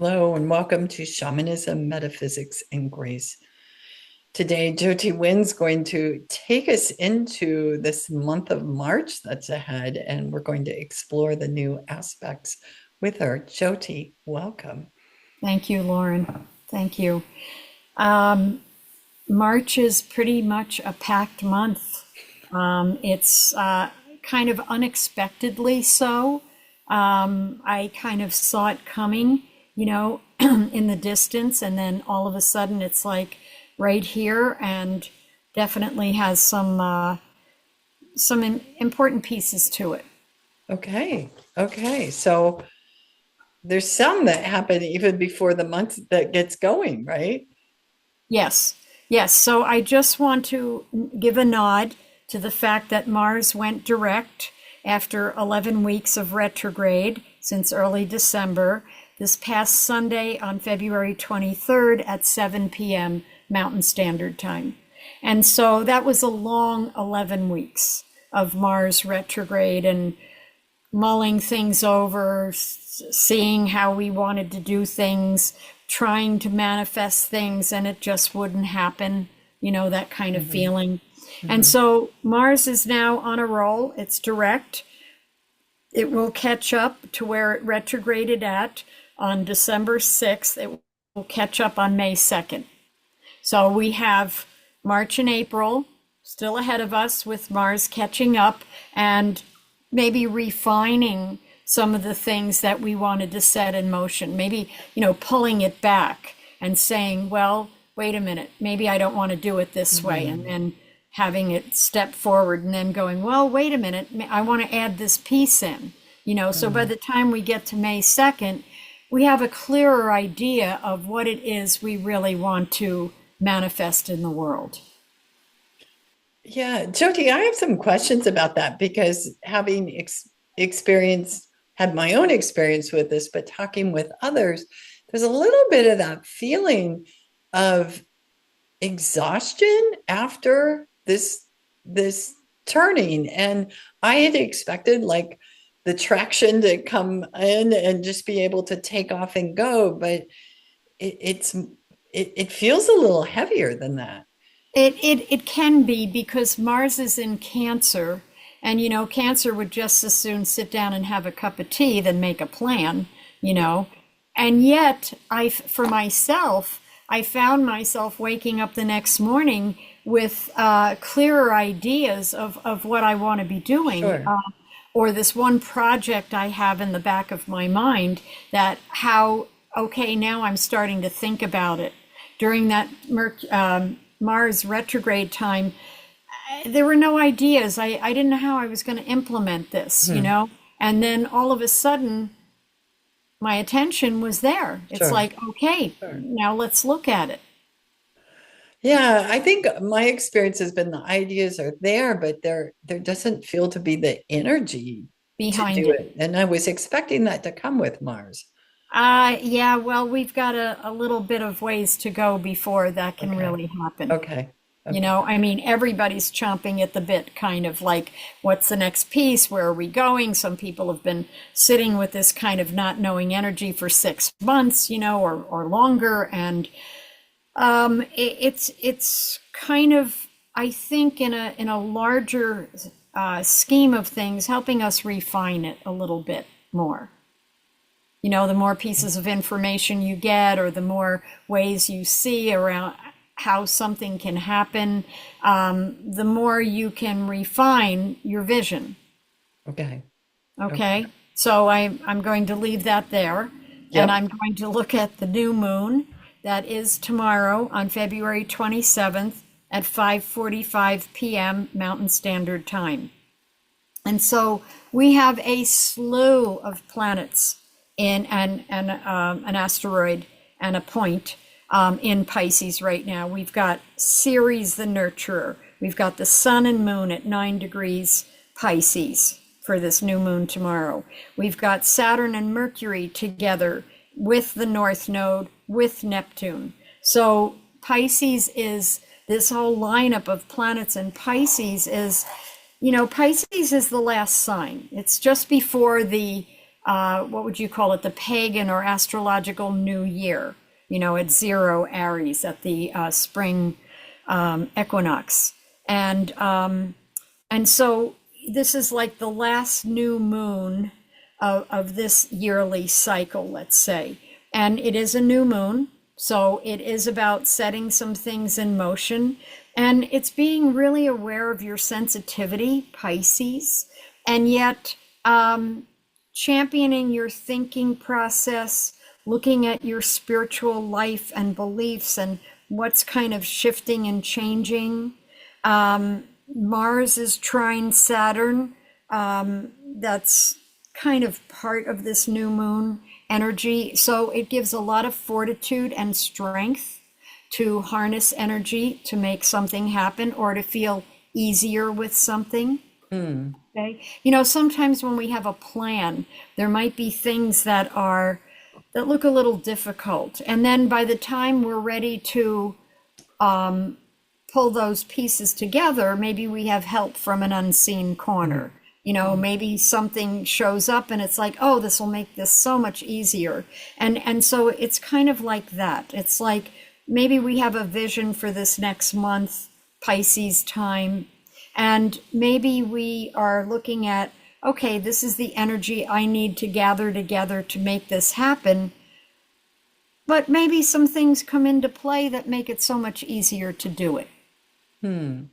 Hello and welcome to Shamanism, Metaphysics, and Grace. Today, Jyoti Wind's going to take us into this month of March that's ahead, and we're going to explore the new aspects with her. Jyoti, welcome. Thank you, Lauren. Thank you. March is pretty much a packed month. It's kind of unexpectedly so. I kind of saw it coming, in the distance, and then all of a sudden it's like right here, and definitely has some important pieces to it. Okay. So there's some that happen even before the month that gets going, right? Yes, yes. So I just want to give a nod to the fact that Mars went direct after 11 weeks of retrograde since early December, this past Sunday on February 23rd at 7 p.m. Mountain Standard Time. And so that was a long 11 weeks of Mars retrograde and mulling things over, seeing how we wanted to do things, trying to manifest things, and it just wouldn't happen, that kind of feeling. And so Mars is now on a roll. It's direct. It will catch up to where it retrograded at on December 6th. It will catch up on May 2nd. So we have March and April still ahead of us with Mars catching up and maybe refining some of the things that we wanted to set in motion. Maybe, pulling it back and saying, well, wait a minute, maybe I don't want to do it this way. And then having it step forward and then going, well, wait a minute, I want to add this piece in, So by the time we get to May 2nd, we have a clearer idea of what it is we really want to manifest in the world. Yeah, Jyoti, I have some questions about that because having had my own experience with this, but talking with others, there's a little bit of that feeling of exhaustion after this turning. And I had expected like the traction to come in and just be able to take off and go, but it feels a little heavier than that. It can be because Mars is in Cancer, and Cancer would just as soon sit down and have a cup of tea than make a plan, And yet, for myself, I found myself waking up the next morning with clearer ideas of what I want to be doing. Sure. Or this one project I have in the back of my mind okay, now I'm starting to think about it. During that Mars retrograde time, there were no ideas. I didn't know how I was going to implement this, And then all of a sudden, my attention was there. It's Sure. like, okay, Sure. now let's look at it. Yeah, I think my experience has been the ideas are there, but there doesn't feel to be the energy to Behind do it. it. And I was expecting that to come with Mars. Yeah, well, we've got a little bit of ways to go before that can Okay. really happen. Okay. Okay. I mean, everybody's chomping at the bit, kind of like, what's the next piece? Where are we going? Some people have been sitting with this kind of not knowing energy for 6 months, or longer. And it's kind of, I think, in a larger scheme of things, helping us refine it a little bit more. The more pieces of information you get, or the more ways you see around how something can happen, the more you can refine your vision. Okay. Okay. So I'm going to leave that there. Yep. And I'm going to look at the new moon that is tomorrow on February 27th at 5:45 p.m. Mountain Standard Time. And so we have a slew of planets in an asteroid and a point in Pisces right now. We've got Ceres the Nurturer. We've got the Sun and Moon at 9 degrees Pisces for this new moon tomorrow. We've got Saturn and Mercury together with the North Node, with Neptune. So Pisces is this whole lineup of planets, and Pisces is, Pisces is the last sign. It's just before the what would you call it, the pagan or astrological new year, at 0 Aries at the spring equinox. And so this is like the last new moon of this yearly cycle, let's say. And it is a new moon. So it is about setting some things in motion. And it's being really aware of your sensitivity, Pisces, and yet championing your thinking process, looking at your spiritual life and beliefs and what's kind of shifting and changing. Mars is trine Saturn. That's kind of part of this new moon energy. So it gives a lot of fortitude and strength to harness energy to make something happen or to feel easier with something. Okay. Sometimes when we have a plan, there might be things that look a little difficult. And then by the time we're ready to pull those pieces together, maybe we have help from an unseen corner. Maybe something shows up and it's like, oh, this will make this so much easier. And so it's kind of like that. It's like maybe we have a vision for this next month, Pisces time, and maybe we are looking at, okay, this is the energy I need to gather together to make this happen. But maybe some things come into play that make it so much easier to do it. And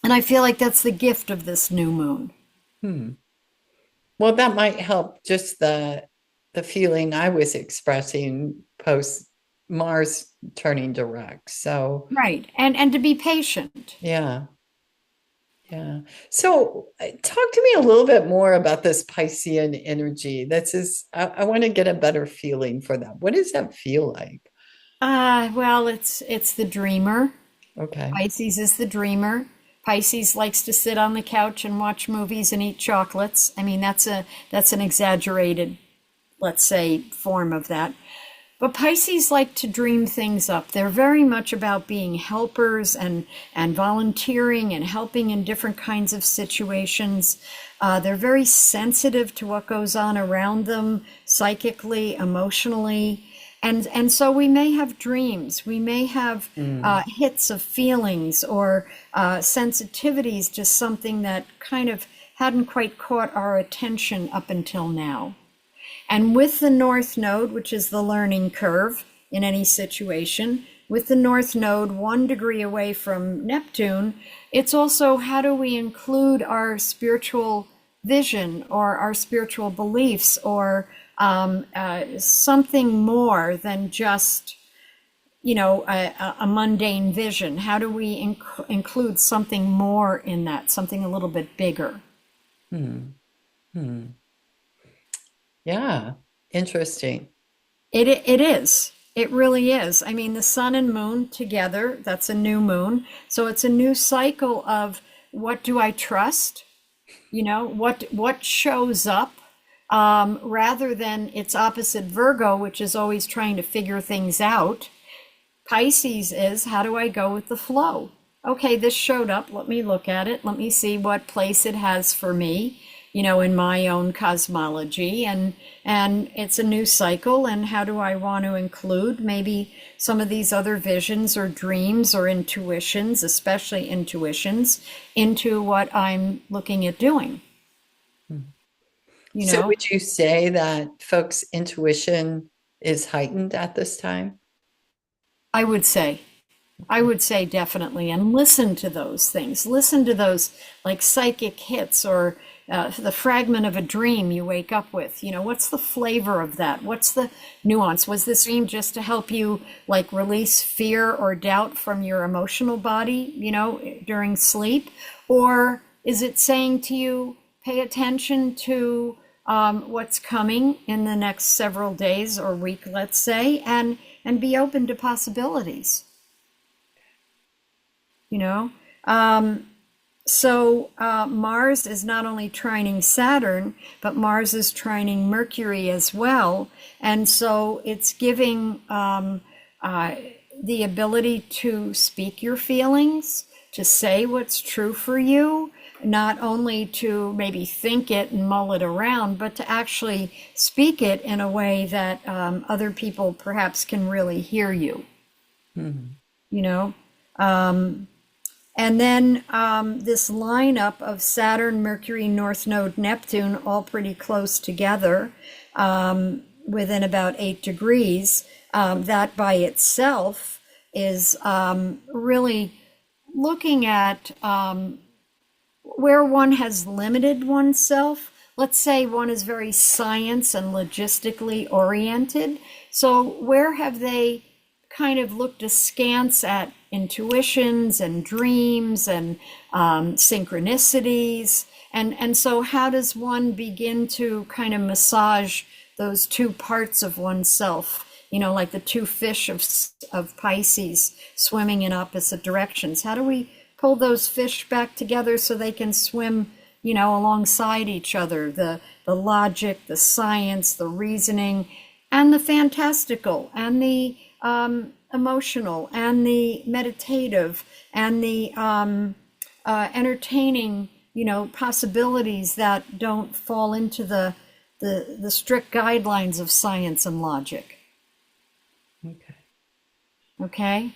I feel like that's the gift of this new moon. Well, that might help just the feeling I was expressing post Mars turning direct. So right. And to be patient. Yeah. So talk to me a little bit more about this Piscean energy. I want to get a better feeling for that. What does that feel like? Well, it's the dreamer. Okay. Pisces is the dreamer. Pisces likes to sit on the couch and watch movies and eat chocolates. I mean, that's an exaggerated, let's say, form of that. But Pisces like to dream things up. They're very much about being helpers and volunteering and helping in different kinds of situations. They're very sensitive to what goes on around them, psychically, emotionally. And so we may have dreams, we may have hits of feelings or sensitivities to something that kind of hadn't quite caught our attention up until now. And with the North Node, which is the learning curve in any situation, with the North Node 1 degree away from Neptune, it's also how do we include our spiritual vision or our spiritual beliefs or something more than just, a mundane vision. How do we include something more in that, something a little bit bigger? Yeah, interesting. It is. It really is. I mean, the sun and moon together, that's a new moon. So it's a new cycle of what do I trust? What shows up? Rather than its opposite Virgo, which is always trying to figure things out. Pisces is, how do I go with the flow? Okay, this showed up. Let me look at it. Let me see what place it has for me, in my own cosmology. And it's a new cycle. And how do I want to include maybe some of these other visions or dreams or intuitions, especially intuitions, into what I'm looking at doing? So would you say that folks' intuition is heightened at this time? I would say definitely. And listen to those things. Listen to those like psychic hits or the fragment of a dream you wake up with. What's the flavor of that? What's the nuance? Was this dream just to help you like release fear or doubt from your emotional body, during sleep? Or is it saying to you, pay attention to what's coming in the next several days or week, let's say, and be open to possibilities. So Mars is not only trining Saturn, but Mars is trining Mercury as well. And so it's giving the ability to speak your feelings, to say what's true for you, not only to maybe think it and mull it around, but to actually speak it in a way that other people perhaps can really hear you, Hmm. you know? And then this lineup of Saturn, Mercury, North Node, Neptune, all pretty close together, within about 8 degrees, that by itself is really looking at where one has limited oneself. Let's say one is very science and logistically oriented. So where have they kind of looked askance at intuitions and dreams and synchronicities? And so how does one begin to kind of massage those two parts of oneself? You know, like the two fish of Pisces swimming in opposite directions. How do we pull those fish back together so they can swim, you know, alongside each other? The logic, the science, the reasoning, and the fantastical, and the emotional, and the meditative, and the entertaining, you know, possibilities that don't fall into the strict guidelines of science and logic. Okay. Okay?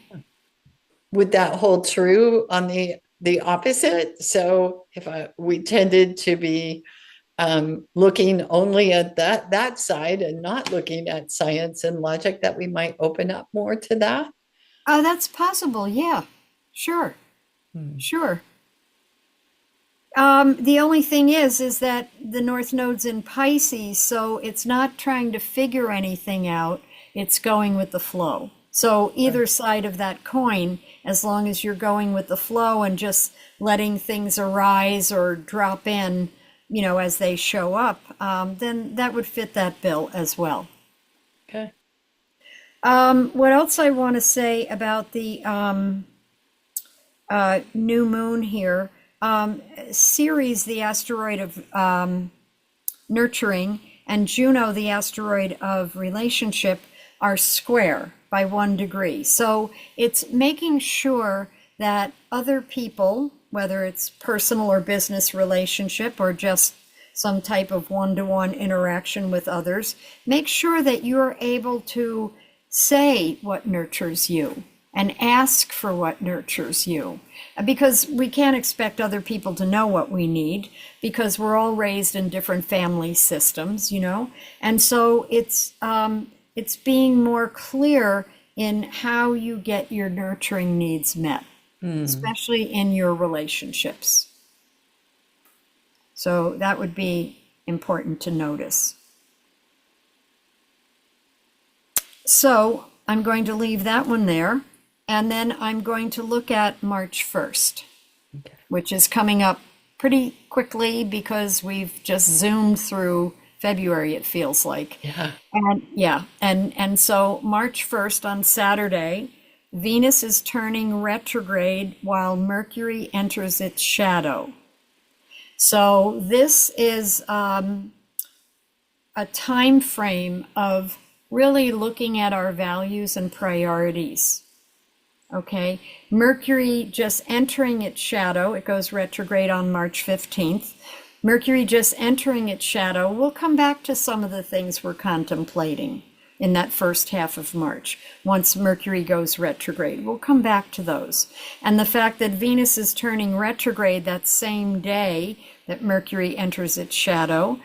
Would that hold true on the opposite? So if we tended to be looking only at that side and not looking at science and logic, that we might open up more to that. That's possible. Yeah, sure, Hmm. sure. The only thing is that the North Node's in Pisces, so it's not trying to figure anything out. It's going with the flow. So Right. either side of that coin, as long as you're going with the flow and just letting things arise or drop in, you know, as they show up, then that would fit that bill as well. Okay. What else I want to say about the new moon here? Ceres, the asteroid of nurturing, and Juno, the asteroid of relationship, are square by 1 degree. So it's making sure that other people, whether it's personal or business relationship or just some type of one-to-one interaction with others, make sure that you're able to say what nurtures you and ask for what nurtures you. Because we can't expect other people to know what we need because we're all raised in different family systems, you know? And so it's being more clear in how you get your nurturing needs met, Hmm. especially in your relationships. So that would be important to notice. So I'm going to leave that one there. And then I'm going to look at March 1st, Okay. which is coming up pretty quickly because we've just zoomed through February, it feels like. Yeah. And yeah, and so March 1st on Saturday, Venus is turning retrograde while Mercury enters its shadow. So this is a time frame of really looking at our values and priorities. Okay, Mercury just entering its shadow, it goes retrograde on March 15th. Mercury just entering its shadow, we'll come back to some of the things we're contemplating in that first half of March. Once Mercury goes retrograde, we'll come back to those. And the fact that Venus is turning retrograde that same day that Mercury enters its shadow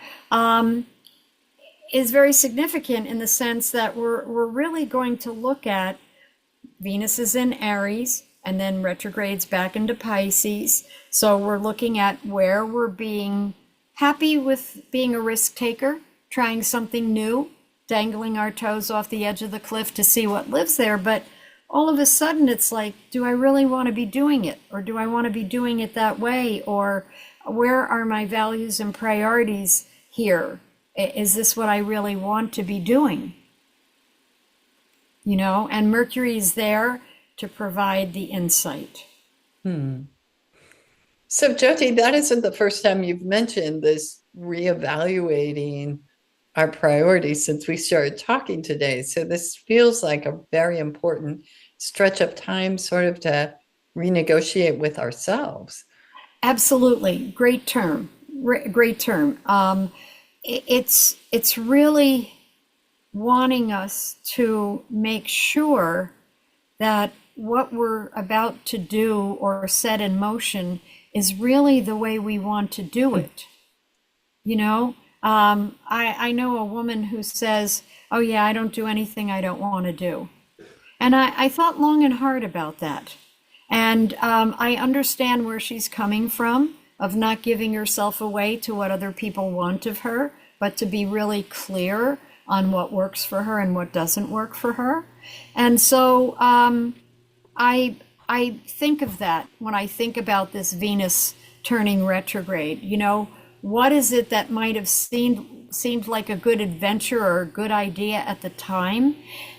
is very significant in the sense that we're really going to look at Venus is in Aries and then retrogrades back into Pisces. So we're looking at where we're being happy with being a risk taker, trying something new, dangling our toes off the edge of the cliff to see what lives there. But all of a sudden it's like, do I really want to be doing it? Or do I want to be doing it that way? Or where are my values and priorities here? Is this what I really want to be doing? You know, and Mercury's there to provide the insight. Hmm. So, Jyoti, that isn't the first time you've mentioned this reevaluating our priorities since we started talking today. So, this feels like a very important stretch of time, sort of to renegotiate with ourselves. Absolutely. Great term. Great term. It's really wanting us to make sure that what we're about to do or set in motion is really the way we want to do it. You know, I know a woman who says, "Oh, yeah, I don't do anything I don't want to do." And I thought long and hard about that. And I understand where she's coming from of not giving herself away to what other people want of her, but to be really clear on what works for her and what doesn't work for her. And so I I think of that when I think about this Venus turning retrograde. You know, what is it that might have seemed like a good adventure or a good idea at the time,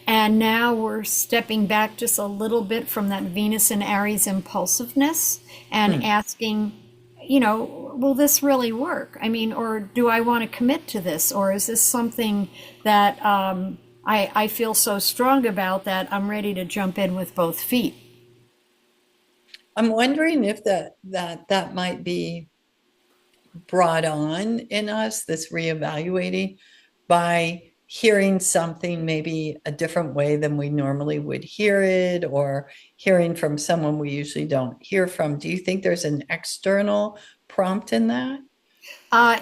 and now we're stepping back just a little bit from that Venus and Aries impulsiveness and asking, you know, will this really work? I mean, or do I want to commit to this, or is this something that I feel so strong about that I'm ready to jump in with both feet? I'm wondering if that might be brought on in us, this reevaluating, by hearing something maybe a different way than we normally would hear it, or hearing from someone we usually don't hear from. Do you think there's an external prompt in that?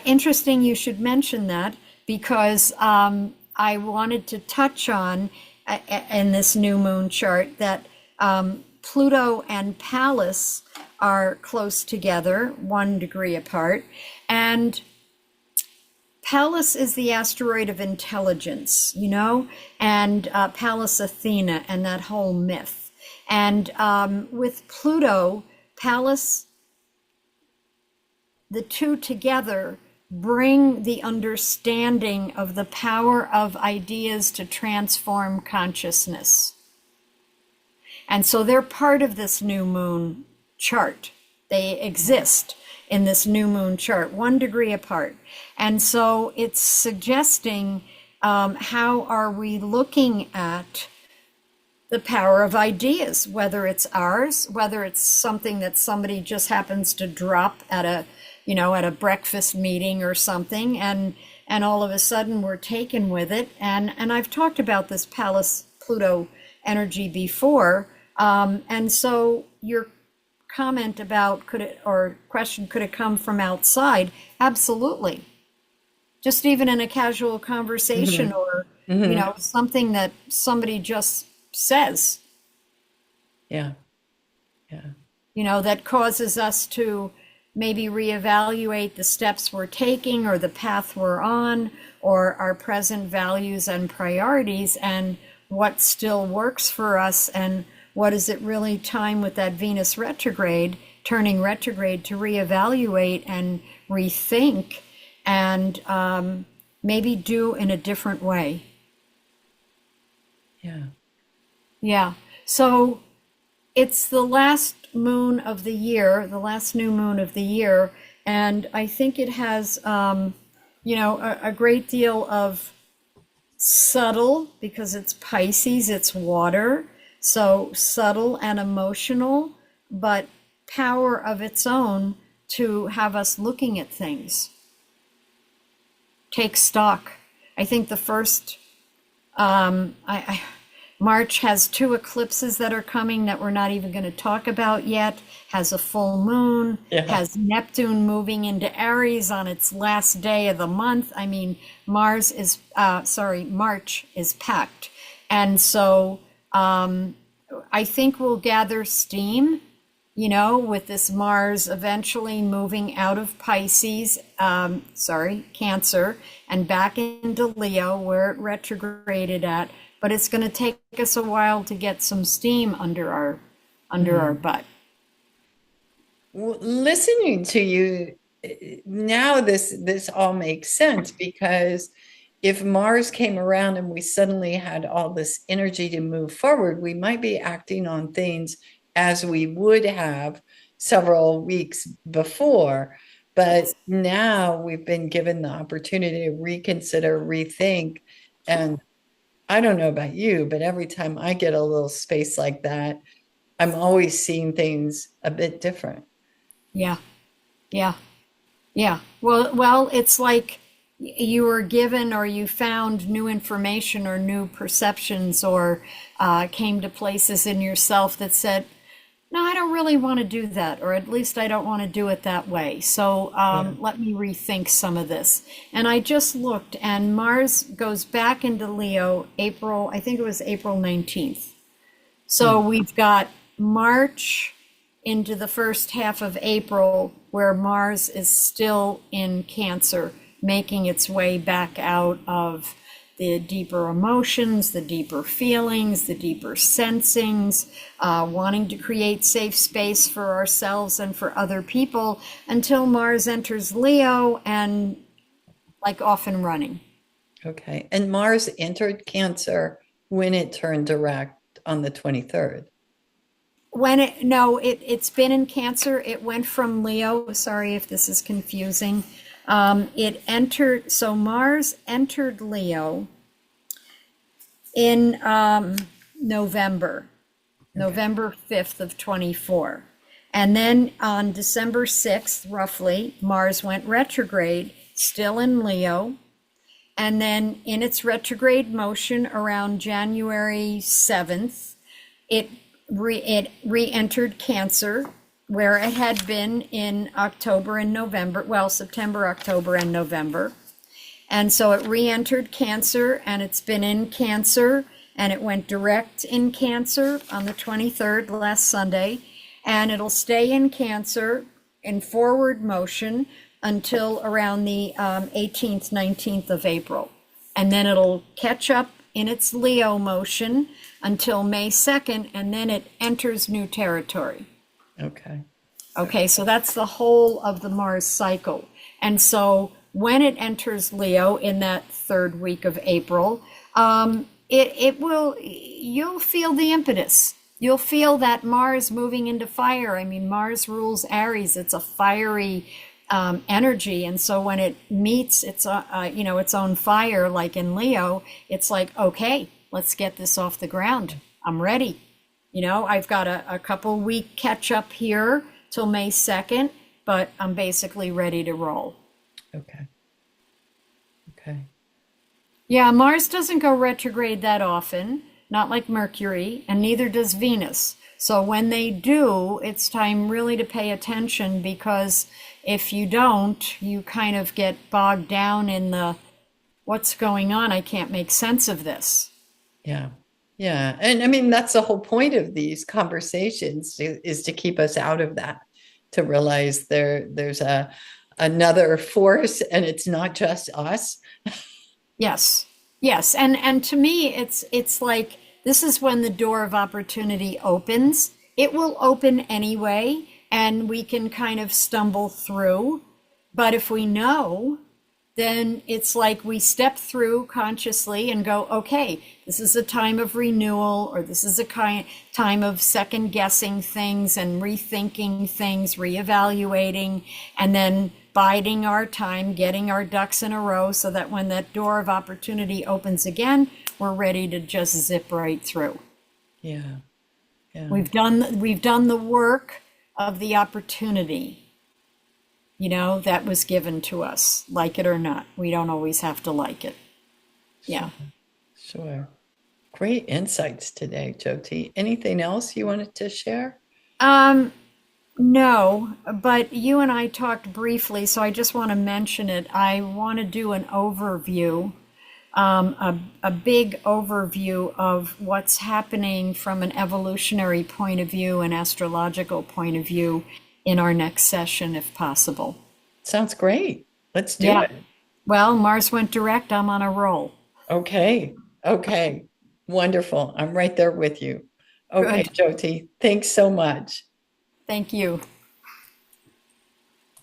Interesting you should mention that because I wanted to touch on in this new moon chart that Pluto and Pallas are close together, 1 degree apart. And Pallas is the asteroid of intelligence, you know, and Pallas Athena and that whole myth. And with Pluto, Pallas, the two together bring the understanding of the power of ideas to transform consciousness. And so they're part of this new moon chart. They exist in this new moon chart, 1 degree apart. And so it's suggesting how are we looking at the power of ideas, whether it's ours, whether it's something that somebody just happens to drop at a, you know, at a breakfast meeting or something, and all of a sudden we're taken with it. And I've talked about this Pallas Pluto energy before. And so your comment about could it, or question, could it come from outside? Absolutely. Just even in a casual conversation, Hmm. or, you Hmm. know, something that somebody just says, Yeah, yeah. you know, that causes us to maybe reevaluate the steps we're taking or the path we're on or our present values and priorities and what still works for us, and what is it really time with that Venus retrograde, turning retrograde, to reevaluate and rethink and maybe do in a different way. Yeah. Yeah. So it's the last moon of the year, the last new moon of the year, and I think it has, you know, a great deal of subtle, because it's Pisces, it's water, so subtle and emotional, but power of its own to have us looking at things, take stock. I think the first I March has two eclipses that are coming that we're not even going to talk about yet, has a full moon, Yeah. has Neptune moving into Aries on its last day of the month. I mean, March is packed. And so I think we'll gather steam, you know, with this Mars eventually moving out of Pisces, Cancer, and back into Leo, where it retrograded at. But it's going to take us a while to get some steam under our Mhm. butt. Listening to you now, this all makes sense, because if Mars came around and we suddenly had all this energy to move forward, we might be acting on things as we would have several weeks before. But Yes. now we've been given the opportunity to reconsider, rethink. And I don't know about you, but every time I get a little space like that, I'm always seeing things a bit different. Yeah. Yeah. Yeah. Well, it's like you were given or you found new information or new perceptions or came to places in yourself that said, no, I don't really want to do that, or at least I don't want to do it that way. So Yeah. let me rethink some of this. And I just looked, and Mars goes back into Leo April, I think it was April 19th. So Hmm. we've got March into the first half of April, where Mars is still in Cancer, making its way back out of the deeper emotions, the deeper feelings, the deeper sensings, wanting to create safe space for ourselves and for other people until Mars enters Leo and like off and running. Okay. And Mars entered Cancer when it turned direct on the 23rd. It's been in Cancer. It went from Leo. Sorry if this is confusing. So Mars entered Leo in November, Okay. November 5th of 24. And then on December 6th, roughly, Mars went retrograde, still in Leo. And then in its retrograde motion around January 7th, it re-entered Cancer, where it had been in October and November, well, September, October, and November. And so it re-entered Cancer, and it's been in Cancer, and it went direct in Cancer on the 23rd, last Sunday, and it'll stay in Cancer in forward motion until around the 18th, 19th of April. And then it'll catch up in its Leo motion until May 2nd, and then it enters new territory. Okay. Okay, so that's the whole of the Mars cycle. And so when it enters Leo in that third week of April, you'll feel the impetus. You'll feel that Mars moving into fire. I mean, Mars rules Aries. It's a fiery energy. And so when it meets its own fire, like in Leo, it's like, okay, let's get this off the ground. I'm ready. I've got a couple week catch up here till May 2nd, but I'm basically ready to roll. Okay. Okay. Yeah, Mars doesn't go retrograde that often, not like Mercury, and neither does Venus. So when they do, it's time really to pay attention, because if you don't, you kind of get bogged down in the what's going on. I can't make sense of this. Yeah. Yeah. And I mean, that's the whole point of these conversations is to keep us out of that, to realize there's another force and it's not just us. Yes. Yes. And to me it's like this is when the door of opportunity opens. It will open anyway, and we can kind of stumble through. But if we know, then it's like we step through consciously and go, okay, this is a time of renewal, or this is a time of second guessing things and rethinking things, reevaluating, and then biding our time, getting our ducks in a row so that when that door of opportunity opens again, we're ready to just zip right through. Yeah. Yeah. We've done the work of the opportunity, that was given to us, like it or not. We don't always have to like it. Yeah. Sure. Great insights today, Jyoti. Anything else you wanted to share? Um, no, but you and I talked briefly, so I just want to mention it. I want to do an overview, a big overview of what's happening from an evolutionary point of view and astrological point of view in our next session, if possible. Sounds great. Let's do Yeah. it. Well, Mars went direct. I'm on a roll. Okay. Okay. Wonderful. I'm right there with you. Okay, Good. Jyoti. Thanks so much. Thank you.